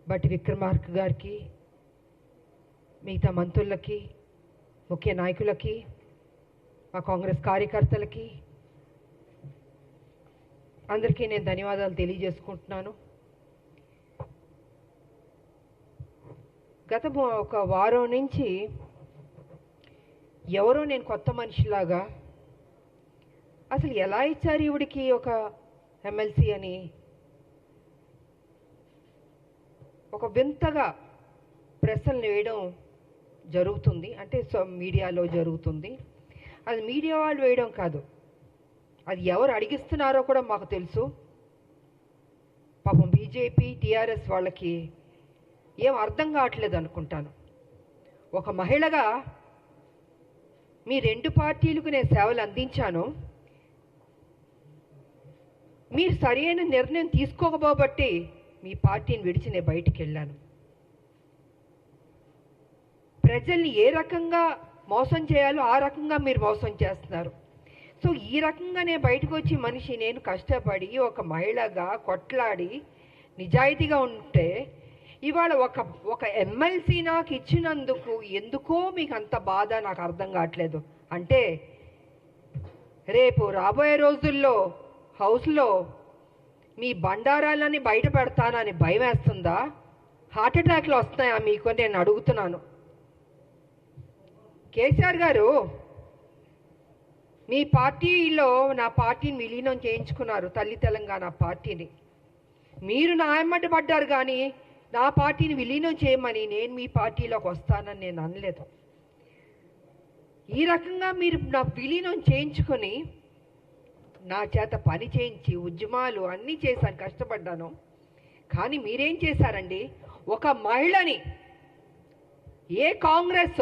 బట్టి విక్రమార్క గారికి, మిగతా మంత్రులకి, ముఖ్య నాయకులకి, మా కాంగ్రెస్ కార్యకర్తలకి అందరికీ నేను ధన్యవాదాలు తెలియజేసుకుంటున్నాను. గత ఒక వారం నుంచి ఎవరో నేను కొత్త మనిషిలాగా అసలు ఎలా ఇచ్చారు ఈవిడికి ఒక ఎమ్మెల్సీ అని ఒక వింతగా ప్రశ్నలు వేయడం జరుగుతుంది. అంటే మీడియాలో జరుగుతుంది. అది మీడియా వాళ్ళు వేయడం కాదు, అది ఎవరు అడిగిస్తున్నారో కూడా మాకు తెలుసు. పాపం బీజేపీ టీఆర్ఎస్ వాళ్ళకి ఏం అర్థం కావట్లేదు అనుకుంటాను. ఒక మహిళగా మీ రెండు పార్టీలకు నేను సేవలు అందించాను. మీరు సరైన నిర్ణయం తీసుకోకపోబట్టి మీ పార్టీని విడిచి నేను బయటికి వెళ్ళాను. ప్రజల్ని ఏ రకంగా మోసం చేయాలో ఆ రకంగా మీరు మోసం చేస్తున్నారు. సో ఈ రకంగా నేను బయటకు వచ్చి మనిషి నేను కష్టపడి ఒక మహిళగా కొట్లాడి నిజాయితీగా ఉంటే ఇవాళ ఒక ఎమ్మెల్సీ నాకు ఇచ్చినందుకు ఎందుకో మీకు అంత బాధ నాకు అర్థం కావట్లేదు. అంటే రేపు రాబోయే రోజుల్లో హౌస్లో మీ బండారాలని బయట పెడతానని భయం వేస్తుందా? హార్ట్ అటాక్లు వస్తున్నాయా మీకు నేను అడుగుతున్నాను. కేసీఆర్ గారు మీ పార్టీలో నా పార్టీని విలీనం చేయించుకున్నారు, తల్లి తెలంగాణ పార్టీని. మీరు నా ఎమ్మట పడ్డారు కానీ నా పార్టీని విలీనం చేయమని నేను మీ పార్టీలోకి వస్తానని నేను అనలేదు. ఈ రకంగా మీరు నా విలీనం చేయించుకొని నా చేత పని చేయించి ఉద్యమాలు అన్నీ చేశాను, కష్టపడ్డాను. కానీ మీరేం చేశారండి? ఒక మహిళని ఏ కాంగ్రెస్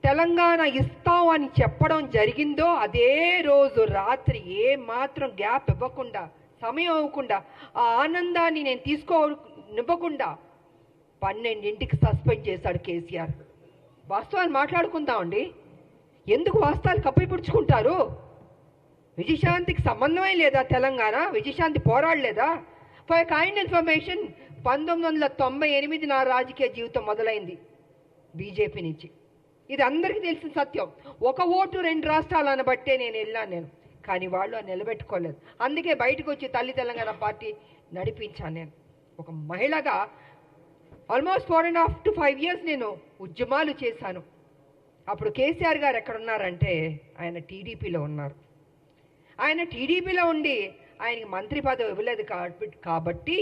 తెలంగాణ ఇస్తాం అని చెప్పడం జరిగిందో అదే రోజు రాత్రి ఏ మాత్రం గ్యాప్ ఇవ్వకుండా, సమయం ఇవ్వకుండా, ఆ ఆనందాన్ని నేను తీసుకోనివ్వకుండా 12ంటికి సస్పెండ్ చేశాడు కేసీఆర్. వాస్తవాలు మాట్లాడుకుందామండి. ఎందుకు వాస్తవాలు కప్పిపుడుచుకుంటారు? విజయశాంతికి సంబంధమే లేదా? తెలంగాణ విజయశాంతి పోరాడలేదా? ఫర్ కైండ్ ఇన్ఫర్మేషన్ 1998 నా రాజకీయ జీవితం మొదలైంది బీజేపీ నుంచి. ఇది అందరికీ తెలిసిన సత్యం. ఒక ఓటు 2 రాష్ట్రాలు అనబట్టే నేను వెళ్ళాను. కానీ వాళ్ళు నిలబెట్టుకోలేదు. అందుకే బయటకు వచ్చి తల్లి తెలంగాణ పార్టీ నడిపించాను. నేను ఒక మహిళగా ఆల్మోస్ట్ 4.5 to 5 years నేను ఉద్యమాలు చేశాను. అప్పుడు కేసీఆర్ గారు ఎక్కడున్నారంటే ఆయన టీడీపీలో ఉన్నారు. ఆయన టీడీపీలో ఉండి ఆయనకి మంత్రి పదవి ఇవ్వలేదు కాబట్టి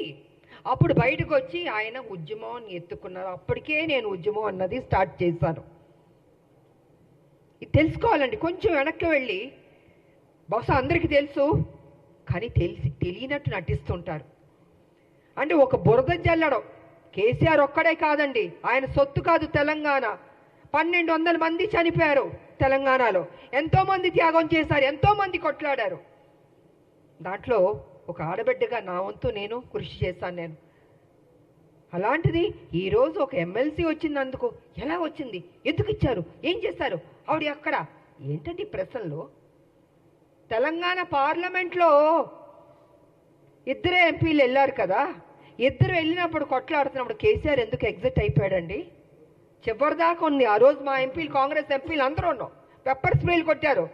అప్పుడు బయటకు వచ్చి ఆయన ఉద్యమం ఎత్తుకున్నారు. అప్పటికే నేను ఉద్యమం అన్నది స్టార్ట్ చేశాను. ఇది తెలుసుకోవాలండి. కొంచెం వెనక్కి వెళ్ళి, బహుశా అందరికీ తెలుసు కానీ తెలియనట్టు నటిస్తుంటారు. అంటే ఒక బురద జల్లడం కేసీఆర్ ఒక్కడే కాదండి, ఆయన సొత్తు కాదు తెలంగాణ. 1200 మంది చనిపోయారు తెలంగాణలో. ఎంతోమంది త్యాగం చేశారు, ఎంతోమంది కొట్లాడారు. దాంట్లో ఒక ఆడబిడ్డగా నా వంతు నేను కృషి చేశాను. నేను అలాంటిది ఈరోజు ఒక ఎమ్మెల్సీ వచ్చినందుకు ఎలా వచ్చింది, ఎందుకు ఇచ్చారు, ఏం చేశారు, ఆవిడ అక్కడ ఏంటంటే ప్రశ్నలు. తెలంగాణ పార్లమెంట్లో 2 ఎంపీలు వెళ్ళారు కదా, 2 వెళ్ళినప్పుడు కొట్లాడుతున్నప్పుడు కేసీఆర్ ఎందుకు ఎగ్జిట్ అయిపోయాడండి? చివరిదాకా ఉంది. ఆ రోజు మా ఎంపీలు, కాంగ్రెస్ ఎంపీలు అందరూ ఉన్నాం, పెప్పర్ స్ప్రేలు కొట్టారు.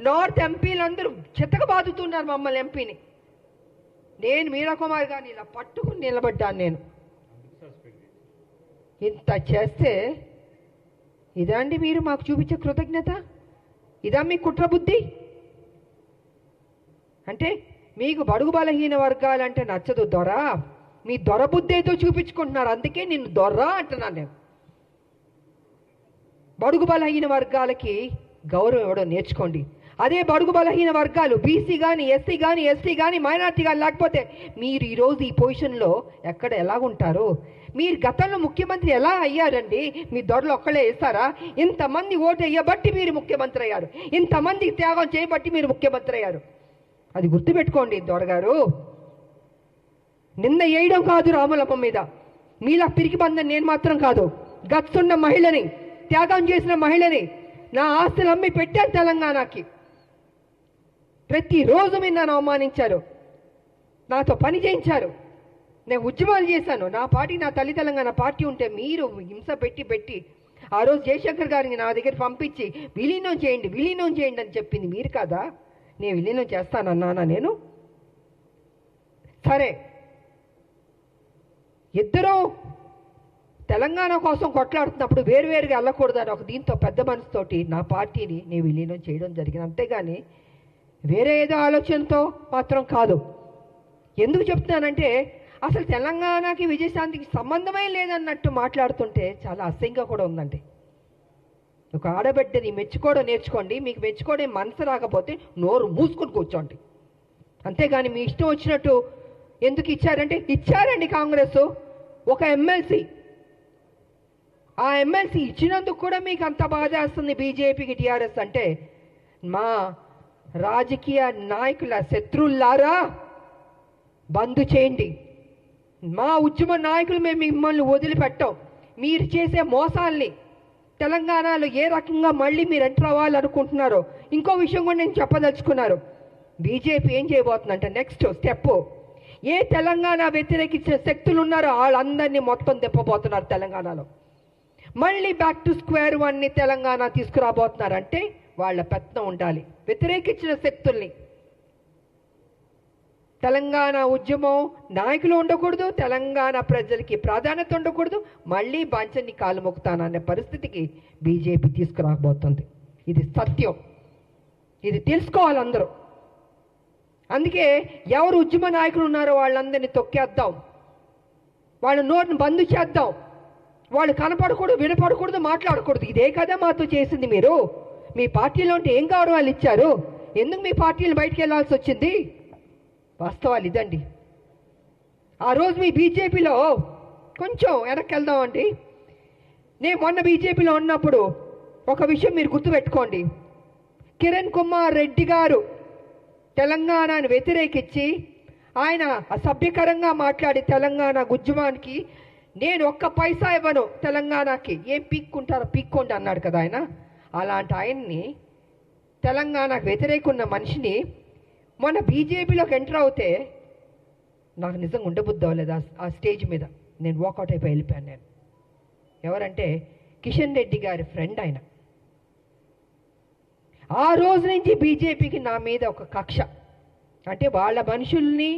నార్త్ ఎంపీలు అందరూ చితక బాదుతున్నారు మమ్మల్ని ఎంపీని. నేను మీరా కుమార్ గారిని ఇలా పట్టుకుని నిలబడ్డాను. నేను ఇంత చేస్తే ఇదా అండి మీరు మాకు చూపించే కృతజ్ఞత? ఇదా మీ కుట్ర బుద్ధి? అంటే మీకు బడుగు బలహీన వర్గాలంటే నచ్చదు దొర, మీ దొర బుద్ధి ఏదో చూపించుకుంటున్నారు. అందుకే నిన్ను దొర అంటున్నాను నేను. బడుగు బలహీన వర్గాలకి గౌరవం ఇవ్వడం నేర్చుకోండి. అదే బడుగు బలహీన వర్గాలు బీసీ కానీ, ఎస్సీ కానీ, ఎస్టీ కానీ, మైనార్టీ కానీ లేకపోతే మీరు ఈరోజు ఈ పొజిషన్లో ఎక్కడ ఎలాగుంటారు? మీరు గతంలో ముఖ్యమంత్రి ఎలా అయ్యారండి? మీ దొరలు ఒక్కళ్ళే వేస్తారా? ఇంతమంది ఓటు వేయబట్టి మీరు ముఖ్యమంత్రి అయ్యారు, ఇంతమందికి త్యాగం చేయబట్టి మీరు ముఖ్యమంత్రి అయ్యారు. అది గుర్తుపెట్టుకోండి దొరగారు. నిన్న వేయడం కాదు రాములమ్మ మీద, మీలా పిరికి బందని నేను మాత్రం కాదు. గచ్చున్న మహిళని, త్యాగం చేసిన మహిళని, నా ఆస్తులు అమ్మి పెట్టారు తెలంగాణకి. ప్రతిరోజు మీరు నన్ను అవమానించారు, నాతో పని చేయించారు, నేను ఉద్యమాలు చేశాను. నా పార్టీ, నా తల్లి తెలంగాణ పార్టీ ఉంటే మీరు హింస పెట్టి ఆ రోజు జయశంకర్ గారిని నా దగ్గర పంపించి విలీనం చేయండి అని చెప్పింది మీరు కదా. నేను విలీనం చేస్తానన్నానా నేను? సరే, ఇద్దరూ తెలంగాణ కోసం కొట్లాడుతున్నప్పుడు వేరువేరుగా వెళ్ళకూడదని ఒక దీంతో పెద్ద మనసుతోటి నా పార్టీని నేను విలీనం చేయడం జరిగింది. అంతేగాని వేరే ఏదో ఆలోచనతో మాత్రం కాదు. ఎందుకు చెప్తున్నానంటే అసలు తెలంగాణకి విజయశాంతికి సంబంధమే లేదన్నట్టు మాట్లాడుతుంటే చాలా అసహ్యంగా కూడా ఉందండి. ఒక ఆడబిడ్డని మెచ్చుకోవడం నేర్చుకోండి. మీకు మెచ్చుకోవడం మనసు రాకపోతే నోరు మూసుకొని కూర్చోండి. అంతేగాని మీ ఇష్టం వచ్చినట్టు ఎందుకు ఇచ్చారంటే ఇచ్చారండి కాంగ్రెస్ ఒక ఎమ్మెల్సీ. ఆ ఎమ్మెల్సీ ఇచ్చినందుకు కూడా మీకు అంత బాధ వేస్తుంది బీజేపీకి, టీఆర్ఎస్ అంటే. మా రాజకీయ నాయకుల శత్రువులారా బంద్ చేయండి. మా ఉద్యమ నాయకులు మేము మిమ్మల్ని వదిలిపెట్టాం. మీరు చేసే మోసాల్ని తెలంగాణలో ఏ రకంగా మళ్ళీ మీరు ఎంటర్ అవ్వాలనుకుంటున్నారో ఇంకో విషయం కూడా నేను చెప్పదలుచుకున్నారు. బీజేపీ ఏం చేయబోతుందంటే నెక్స్ట్ స్టెప్, ఏ తెలంగాణ వ్యతిరేకించిన శక్తులు ఉన్నారో వాళ్ళందరినీ మొత్తం దింపబోతున్నారు తెలంగాణలో. మళ్ళీ బ్యాక్ టు స్క్వేర్ వన్ని తెలంగాణ తీసుకురాబోతున్నారంటే వాళ్ళ పెత్తనం ఉండాలి. వ్యతిరేకించిన శక్తుల్ని, తెలంగాణ ఉద్యమం నాయకులు ఉండకూడదు, తెలంగాణ ప్రజలకి ప్రాధాన్యత ఉండకూడదు, మళ్ళీ బాంచన్ని కాలు మొక్కుతాననే పరిస్థితికి బీజేపీ తీసుకురాబోతుంది. ఇది సత్యం, ఇది తెలుసుకోవాలి అందరూ. అందుకే ఎవరు ఉద్యమ నాయకులు ఉన్నారో వాళ్ళందరినీ తొక్కేద్దాం, వాళ్ళ నోటిని బంద్ చేద్దాం. వాళ్ళు కనపడకూడదు, వినపడకూడదు, మాట్లాడకూడదు. ఇదే కదా మాతో చేసింది మీరు. మీ పార్టీలో ఉంటే ఏం గౌరవాలు ఇచ్చారు? ఎందుకు మీ పార్టీలు బయటికి వెళ్ళాల్సి వచ్చింది? వాస్తవాలు ఇదండి. ఆ రోజు మీ బీజేపీలో కొంచెం వెనక్కి వెళ్దామండి. నేను మొన్న బీజేపీలో ఉన్నప్పుడు ఒక విషయం మీరు గుర్తుపెట్టుకోండి. కిరణ్ కుమార్ రెడ్డి గారు తెలంగాణను వ్యతిరేకించి ఆయన అసభ్యకరంగా మాట్లాడి తెలంగాణ ఉద్యమానికి నేను ఒక్క పైసా ఇవ్వను తెలంగాణకి, ఏం పీక్కుంటారో పీక్కోండి అన్నాడు కదా ఆయన. అలాంటి ఆయన్ని, తెలంగాణకు వ్యతిరేకున్న మనిషిని మొన్న బీజేపీలోకి ఎంటర్ అవుతే నాకు నిజంగా ఉండబుద్ధి అవ్వలేదు. ఆ స్టేజ్ మీద నేను వాకౌట్ అయిపోయి వెళ్ళిపోయాను. నేను ఎవరంటే కిషన్ రెడ్డి గారి ఫ్రెండ్ ఆయన. ఆ రోజు నుంచి బీజేపీకి నా మీద ఒక కక్ష. అంటే వాళ్ళ మనుషుల్ని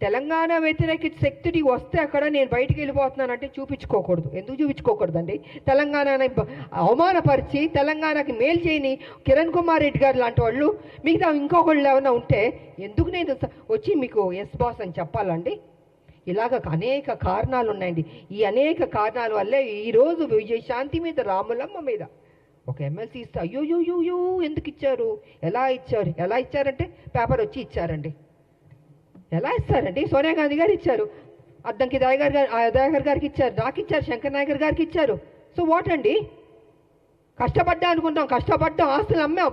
తెలంగాణ వ్యతిరేక శక్తికి వస్తే అక్కడ నేను బయటికి వెళ్ళిపోతున్నానంటే చూపించుకోకూడదు. ఎందుకు చూపించుకోకూడదండి? తెలంగాణని అవమానపరిచి తెలంగాణకి మేలు చేయని కిరణ్ కుమార్ రెడ్డి గారు లాంటి వాళ్ళు మిగతా ఇంకొకళ్ళు ఏమైనా ఉంటే ఎందుకు నేను వచ్చి మీకు ఎస్ బాస్ అని చెప్పాలండి? ఇలాగ అనేక కారణాలు ఉన్నాయండి. ఈ అనేక కారణాల వల్లే ఈరోజు విజయశాంతి మీద, రాములమ్మ మీద ఒక ఎమ్మెల్సీ ఇస్తే అయ్యో ఎందుకు ఇచ్చారు, ఎలా ఇచ్చారంటే పేపర్ వచ్చి ఇచ్చారండి. ఎలా ఇస్తారండి? సోనియా గాంధీ గారు ఇచ్చారు, అద్దంకి దయాకర్ గారికి ఇచ్చారు, నాకు ఇచ్చారు, శంకర్ నాయకర్ గారికి ఇచ్చారు. సో వాట్ అండి? కష్టపడ్డా అనుకుంటాం, కష్టపడ్డాం, ఆస్తులు అమ్మాం,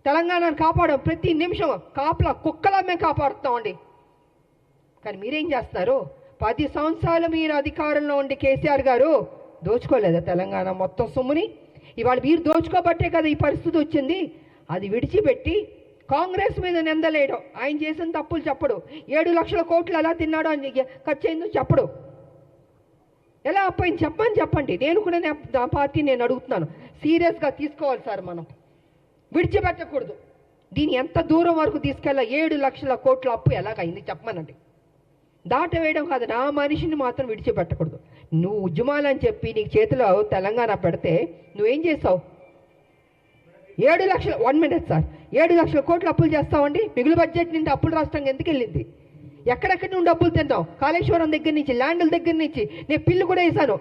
తెలంగాణను కాపాడాం. ప్రతి నిమిషం కాపలా కుక్కలా మేము కాపాడుతామండి. కానీ మీరేం చేస్తున్నారు? 10 సంవత్సరాలు మీరు అధికారంలో ఉండి కేసీఆర్ గారు దోచుకోలేదా తెలంగాణ మొత్తం సొమ్ముని? ఇవాళ మీరు దోచుకోబట్టే కదా ఈ పరిస్థితి వచ్చింది. అది విడిచిపెట్టి కాంగ్రెస్ మీద నిందలేయడం, ఆయన చేసిన తప్పులు చెప్పడు, 7 లక్షల కోట్లు ఎలా తిన్నాడో అని ఖర్చు అయిందో చెప్పడు, ఎలా అప్పయింది చెప్పండి. నేను కూడా నా పార్టీ నేను అడుగుతున్నాను, సీరియస్గా తీసుకోవాలి సార్. మనం విడిచిపెట్టకూడదు. దీన్ని ఎంత దూరం వరకు తీసుకెళ్ళా? 7 లక్షల కోట్ల అప్పు ఎలాగైంది చెప్పమనండి. దాటవేయడం కాదు, నా మనిషిని మాత్రం విడిచిపెట్టకూడదు. నువ్వు ఉద్యమాలని చెప్పి నీకు చేతిలో తెలంగాణ పెడితే నువ్వేం చేస్తావు? 7 లక్షల 1 మినిట్ సార్, 7 లక్షల కోట్లు అప్పులు చేస్తామండి. మిగులు బడ్జెట్ నుండి అప్పులు రాష్ట్రంగా ఎందుకు వెళ్ళింది? ఎక్కడెక్కడి నుండి అప్పులు తింటాం? కాళేశ్వరం దగ్గర నుంచి, ల్యాండ్ల దగ్గర నుంచి. నేను పిల్లు కూడా వేసాను,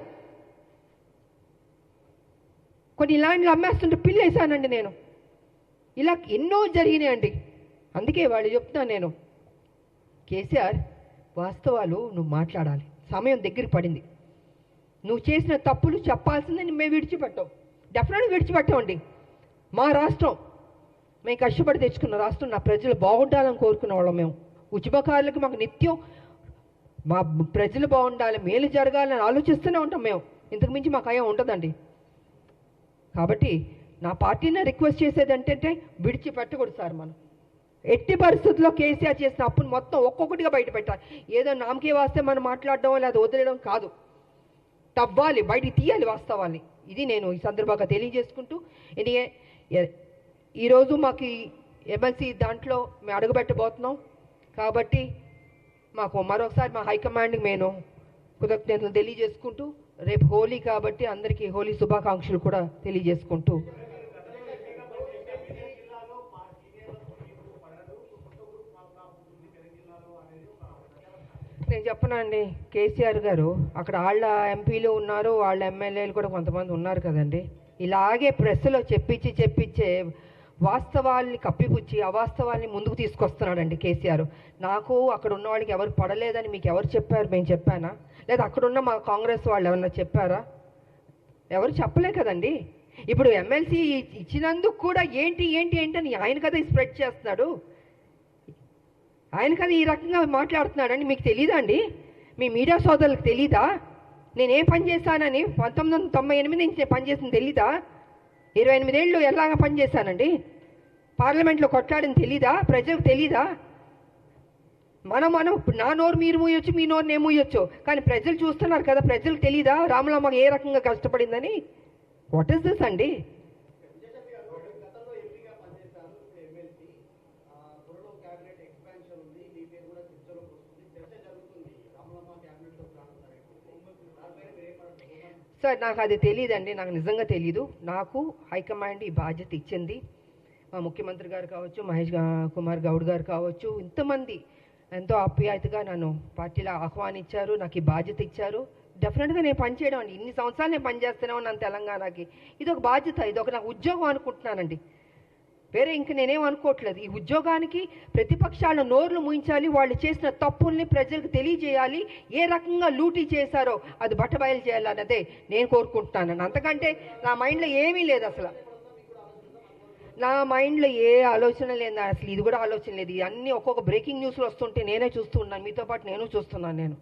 కొన్ని ల్యాండ్లు అమ్మేస్తుంటే పిల్లు వేసానండి నేను. ఇలా ఎన్నో జరిగినాయండి. అందుకే వాళ్ళు చెప్తున్నాను నేను, కేసీఆర్ వాస్తవాలు నువ్వు మాట్లాడాలి. సమయం దగ్గర పడింది. నువ్వు చేసిన తప్పులు చెప్పాల్సిందని మేము విడిచిపెట్టాం, డెఫినెట్గా విడిచిపెట్టామండి. మా రాష్ట్రం మేము కష్టపడి తెచ్చుకున్న రాష్ట్రం, నా ప్రజలు బాగుండాలని కోరుకునే వాళ్ళం మేము. ఉద్యమకారులకు మాకు నిత్యం మా ప్రజలు బాగుండాలి, మేలు జరగాలని ఆలోచిస్తూనే ఉంటాం మేము. ఇంతకు మించి మాకు అయ్యా ఉంటుందండి. కాబట్టి నా పార్టీని రిక్వెస్ట్ చేసేది ఏంటంటే విడిచిపెట్టకూడదు సార్. మనం ఎట్టి పరిస్థితుల్లో కేసీఆర్ చేసిన అప్పును మొత్తం ఒక్కొక్కటిగా బయట పెట్టాలి. ఏదో నామకే వాస్తే మనం మాట్లాడడం లేదా వదిలేయడం కాదు, తవ్వాలి, బయటికి తీయాలి వాస్తవాన్ని. ఇది నేను ఈ సందర్భంగా తెలియజేసుకుంటూ, ఈరోజు మాకు ఎమ్మెల్సీ దాంట్లో మేము అడుగుపెట్టబోతున్నాం కాబట్టి మాకు మరొకసారి మా హైకమాండ్కి నేను కృతజ్ఞతలు తెలియజేసుకుంటూ, రేపు హోలీ కాబట్టి అందరికీ హోలీ శుభాకాంక్షలు కూడా తెలియజేసుకుంటూ, నేను చెప్పనండి, కేసీఆర్ గారు అక్కడ వాళ్ళ ఎంపీలు ఉన్నారు, వాళ్ళ ఎమ్మెల్యేలు కూడా కొంతమంది ఉన్నారు కదండి. ఇలాగే ప్రెస్లో చెప్పించే వాస్తవాల్ని కప్పిపుచ్చి అవాస్తవాల్ని ముందుకు తీసుకొస్తున్నాడండి కేసీఆర్. నాకు అక్కడ ఉన్న వాళ్ళకి ఎవరు పడలేదని మీకు ఎవరు చెప్పారు? మేము చెప్పానా? లేదా అక్కడున్న మా కాంగ్రెస్ వాళ్ళు ఏమన్నా చెప్పారా? ఎవరు చెప్పలే కదండి. ఇప్పుడు ఎమ్మెల్సీ ఇచ్చినందుకు కూడా ఏంటి ఏంటి ఏంటని ఆయన కదా స్ప్రెడ్ చేస్తున్నాడు, ఆయన కదా ఈ రకంగా మాట్లాడుతున్నాడని మీకు తెలీదా అండి? మీ మీడియా సోదరులకు తెలీదా? నేనేం పని చేశానని 1998 నుంచి నేను పనిచేసింది తెలీదా? 28 ఏళ్ళు ఎలాగా పనిచేశానండి, పార్లమెంట్లో కొట్లాడని తెలీదా? ప్రజలకు తెలీదా? మనం నా నోరు మీరు మూయొచ్చు, మీ నోరు నేను మూయొచ్చు, కానీ ప్రజలు చూస్తున్నారు కదా, ప్రజలకు తెలీదా రాములమ్మ ఏ రకంగా కష్టపడిందని? వాట్ ఈస్ దిస్ అండి? సార్ నాకు అది తెలియదండి, నాకు నిజంగా తెలీదు. నాకు హైకమాండ్ ఈ బాధ్యత ఇచ్చింది. మా ముఖ్యమంత్రి గారు కావచ్చు, మహేష్ కుమార్ గౌడ్ గారు కావచ్చు, ఇంతమంది ఎంతో ఆప్యాయతగా నన్ను పార్టీలో ఆహ్వానించారు, నాకు ఈ బాధ్యత ఇచ్చారు. డెఫినెట్గా నేను పనిచేయడం అండి, ఇన్ని సంవత్సరాలు నేను పనిచేస్తూనే ఉన్నాను తెలంగాణకి. ఇది ఒక బాధ్యత, ఇది ఒక నాకు ఉద్యోగం అనుకుంటున్నానండి, వేరే ఇంక నేనేం అనుకోవట్లేదు. ఈ ఉద్యోగానికి ప్రతిపక్షాల నోర్లు ముయించాలి, వాళ్ళు చేసిన తప్పుల్ని ప్రజలకు తెలియజేయాలి, ఏ రకంగా లూటీ చేశారో అది బట్టబయలు చేయాలన్నదే నేను కోరుకుంటున్నాను. అంతకంటే నా మైండ్లో ఏమీ లేదు, అసలు నా మైండ్లో ఏ ఆలోచన లేదు, అసలు ఇది కూడా ఆలోచన లేదు. అన్నీ ఒక్కొక్క బ్రేకింగ్ న్యూస్లో వస్తుంటే నేనే చూస్తూ ఉన్నాను, మీతో పాటు నేను చూస్తున్నాను. నేను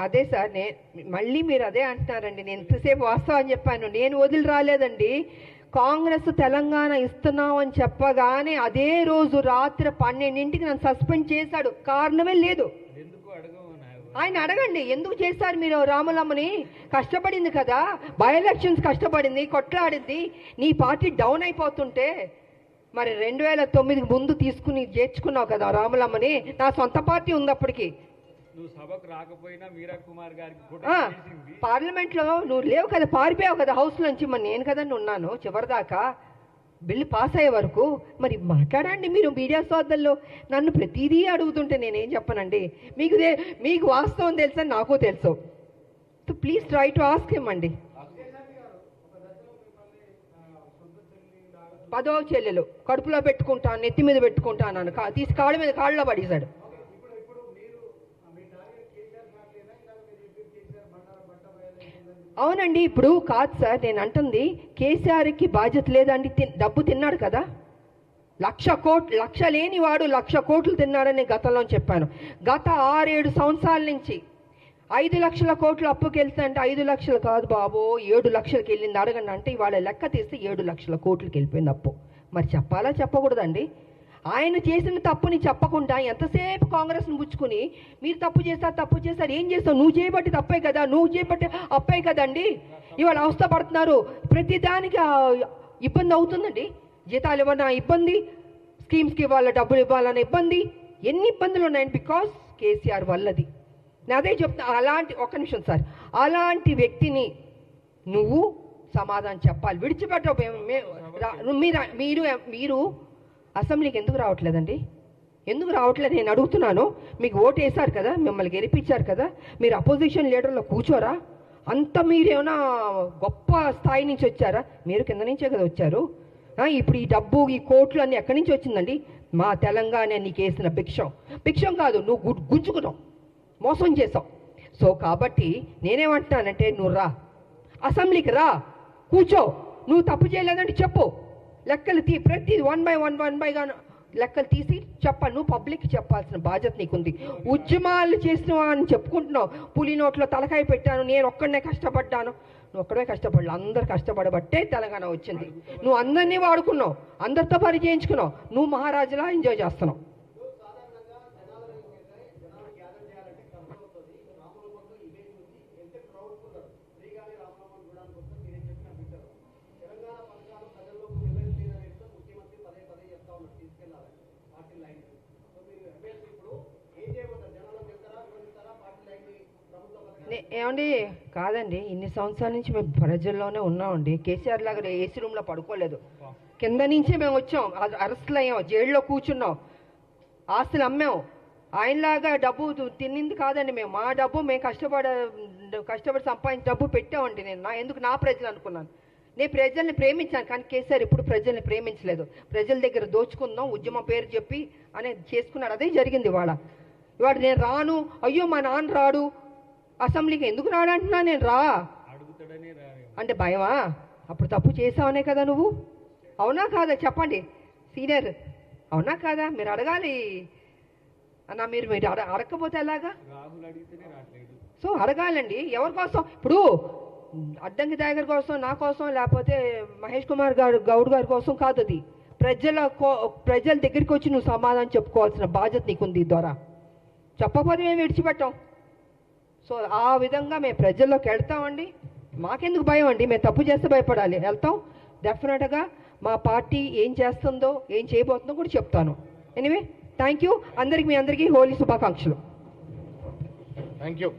అదే సార్, మళ్ళీ మీరు అదే అంటున్నారండి. నేను ఎంతసేపు వాస్తవం అని చెప్పాను, నేను వదిలి రాలేదండి. కాంగ్రెస్ తెలంగాణ ఇస్తున్నాం అని చెప్పగానే అదే రోజు రాత్రి 12ంటికి నన్ను సస్పెండ్ చేశాడు, కారణమే లేదు. ఆయన అడగండి ఎందుకు చేశారు మీరు? రాములమ్మని కష్టపడింది కదా, బై ఎలక్షన్స్ కష్టపడింది, కొట్లాడింది, నీ పార్టీ డౌన్ అయిపోతుంటే మరి 2009 ముందు తీసుకుని చేర్చుకున్నావు కదా రాములమ్మని. నా సొంత పార్టీ ఉంది అప్పటికి. నువ్వు సభకు రాకపోయినా మీరా కుమార్ గారికి పార్లమెంట్లో నువ్వు లేవు కదా, పారిపోయావు కదా హౌస్ నుంచి. మరి నేను కదండి ఉన్నాను చివరిదాకా బిల్లు పాస్ అయ్యే వరకు. మరి మాట్లాడండి మీరు మీడియా సోదరులు, నన్ను ప్రతిదీ అడుగుతుంటే నేనేం చెప్పనండి? మీకు వాస్తవం తెలుసని నాకు తెలుసు. So please try to ask him అండి. 10వ చెల్లెలు కడుపులో పెట్టుకుంటాను, నెత్తి మీద పెట్టుకుంటాను, తీసి కాళ్ళ మీద కాళ్ళలో పడేశాడు. అవునండి, ఇప్పుడు కాదు సార్ నేను అంటుంది, కేసీఆర్కి బాధ్యత లేదండి. డబ్బు తిన్నాడు కదా, 1,00,000 కోట్లు, లక్ష లేని వాడు 1,00,000 కోట్లు తిన్నాడని గతంలో చెప్పాను. గత 6-7 సంవత్సరాల నుంచి 5 లక్షల కోట్లు అప్పుకి వెళ్తుంటే 5 లక్షలు కాదు బాబో 7 లక్షలకి వెళ్ళింది అడగండి అంటే ఇవాళ లెక్క తీస్తే 7 లక్షల కోట్లకి వెళ్ళిపోయింది అప్పు. మరి చెప్పాలా చెప్పకూడదండి? ఆయన చేసిన తప్పుని చెప్పకుండా ఎంతసేపు కాంగ్రెస్ని పుచ్చుకుని మీరు తప్పు చేస్తారు ఏం చేస్తావు? నువ్వు చేయబట్టి తప్పే కదా, నువ్వు చేయబట్టి అప్పే కదండి. ఇవాళ అవస్థ పడుతున్నారు, ప్రతిదానికి ఇబ్బంది అవుతుందండి. జీతాలు ఇవ్వనా ఇబ్బంది, స్కీమ్స్కి ఇవ్వాల డబ్బులు ఇవ్వాలన్న ఇబ్బంది, ఎన్ని ఇబ్బందులు ఉన్నాయండి బికాస్ కేసీఆర్ వల్లది. నేను అదే చెప్తా. ఒక్క నిమిషం సార్, అలాంటి వ్యక్తిని నువ్వు సమాధానం చెప్పాలి, విడిచిపెట్టవు. మీరు అసెంబ్లీకి ఎందుకు రావట్లేదండి? ఎందుకు రావట్లేదు నేను అడుగుతున్నాను. మీకు ఓటు వేశారు కదా, మిమ్మల్ని గెలిపించారు కదా, మీరు అపోజిషన్ లీడర్లో కూర్చోరా? అంత మీరేమైనా గొప్ప స్థాయి నుంచి వచ్చారా? మీరు కింద నుంచే కదా వచ్చారు. ఇప్పుడు ఈ డబ్బు ఈ కోట్లు అన్నీ ఎక్కడి నుంచి వచ్చిందండి? మా తెలంగాణ నీకు వేసిన భిక్షం కాదు, నువ్వు గుంజుకున్నావు, మోసం చేసావు. సో కాబట్టి నేనేమంటున్నానంటే నువ్వు రా, అసెంబ్లీకి రా, కూర్చో. నువ్వు తప్పు చేయలేదంటే చెప్పు, లెక్కలు ప్రతి వన్ బై గాను లెక్కలు తీసి చెప్పాలి. నువ్వు పబ్లిక్ చెప్పాల్సిన బాధ్యత నీకుంది. ఉద్యమాలు చేసినవా అని చెప్పుకుంటున్నావు. పులి నోట్లో తలకాయ పెట్టాను, నేను ఒక్కడనే కష్టపడ్డాను. నువ్వు ఒక్కడే కష్టపడలే, అందరు కష్టపడబట్టే తెలంగాణ వచ్చింది. నువ్వు అందరినీ వాడుకున్నావు, అందరితో పని చేయించుకున్నావు, నువ్వు మహారాజులా ఎంజాయ్ చేస్తున్నావు. ఏమండి కాదండి, ఇన్ని సంవత్సరాల నుంచి మేము ప్రజల్లోనే ఉన్నామండి. కేసీఆర్ లాగా ఏసీ రూమ్లో పడుకోలేదు. కింద నుంచే మేము వచ్చాం, అరెస్టులు అయ్యాం, జైల్లో కూర్చున్నాం, ఆస్తులు అమ్మాం. ఆయనలాగా డబ్బు తిన్నింది కాదండి మేము. మా డబ్బు మేము కష్టపడి సంపాదించిన డబ్బు పెట్టామండి. నేను ఎందుకు నా ప్రజలు అనుకున్నాను. నేను ప్రజల్ని ప్రేమించాను, కానీ కేసీఆర్ ఇప్పుడు ప్రజల్ని ప్రేమించలేదు. ప్రజల దగ్గర దోచుకుందాం, ఉద్యమం పేరు చెప్పి అనేది చేసుకున్నాడు. అదే జరిగింది ఇవాళ. నేను రాను, అయ్యో మా నాన్న రాడు, అసెంబ్లీకి ఎందుకు రాడంటున్నా, నేను రా అంటే భయమా? అప్పుడు తప్పు చేసావనే కదా నువ్వు. అవునా కాదా చెప్పండి సీనియర్, అవునా కాదా? మీరు అడగాలి అన్న. మీరు అడగకపోతే ఎలాగా? సో అడగాలండి. ఎవరి కోసం? ఇప్పుడు అడ్డంకి టైగర్ కోసం, నా కోసం, లేకపోతే మహేష్ కుమార్ గౌడ్ గారి కోసం కాదు. అది ప్రజల దగ్గరికి వచ్చి నువ్వు సమాధానం చెప్పుకోవాల్సిన బాధ్యత నీకుంది. ద్వారా చెప్పకపోతే మేము విడిచిపెట్టాం. సో ఆ విధంగా మేము ప్రజల్లోకి వెళ్తామండి. మాకెందుకు భయం అండి? మేము తప్పు చేస్తే భయపడాలి? వెళ్తాం డెఫినెట్గా. మా పార్టీ ఏం చేస్తుందో, ఏం చేయబోతుందో కూడా చెప్తాను. ఎనీవే థ్యాంక్ యూ అందరికి. మీ అందరికీ హోలీ శుభాకాంక్షలు. Thank you.